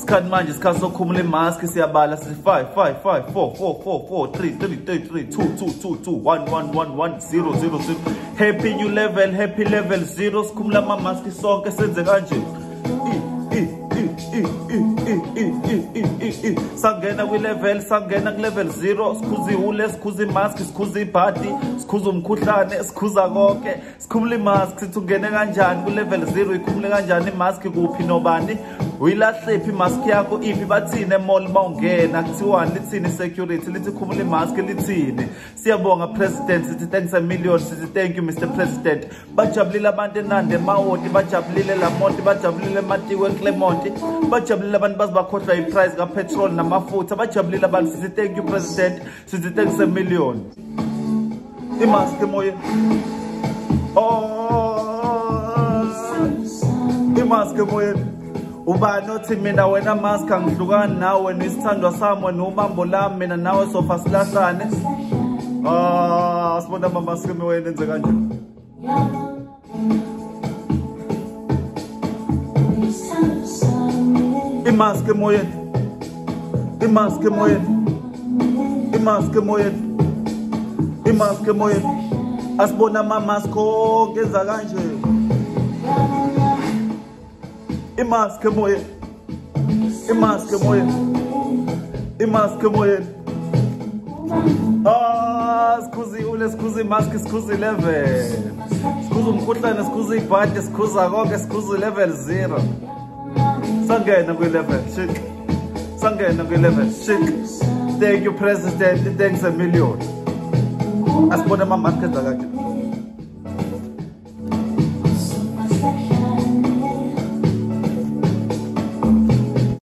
Sikhathi manje isikhathi sokukhumula imask siyabala si 5 5 5 4 4 4 4 3 3 3 2 2 2 2 1 1 1 1 0 0 0. Happy new level, happy level 0. Sikhumula ama-mask sonke senze kanje. Sangena kwi-level, sangena ku-level 0. Sikhuza ihule, sikhuza imask, sikhuza ibhadi, sikhuza umkhuhlane, sikhuza konke. Sikhumula imask, sithi ungene kanjani ku-level 0, ikhumule kanjani imask kuphi nobani. Uyilahlephi imask yakho iphi bathini emall mawungena kuthiwani lithini security lithi khumula imask lithini. Siyabonga president, sithi thanks a million, sithi thank you Mr President. Bajabulile abantu eNandi eMawoti, bajabulile Lamont, bajabulile eMatiwe eClermont, bajabulile abantu bazibakhohlwa iprice kapetrol namafutha, bajabulile abantu sithi thank you president, sithi thanks a million. Imask emoyeni. Imask emoyeni. Ubani othi mina wena mask angihlukani nawe nisithandwa sami nomambo lami mina nawe sofa silahlane. Sibona ama-mask wena enze kanje. Imask emoyeni. Imask emoyeni. Imask emoyeni. Imask emoyeni. Asibona ama-mask onke enza kanje. Imask emoyeni. Imask emoyeni. Imask emoyeni. Sikhuza ihule, sikhuza imask, sikhuza i-level. Sikhuza umkhuhlane, sikhuza ibhadi, sikhuza konke, sikhuza i-level 0. Sangena kwi-level, shik. Sangena kwi-level, shik. Thank you president, thanks a million. Asibona ama-mask enza kanje.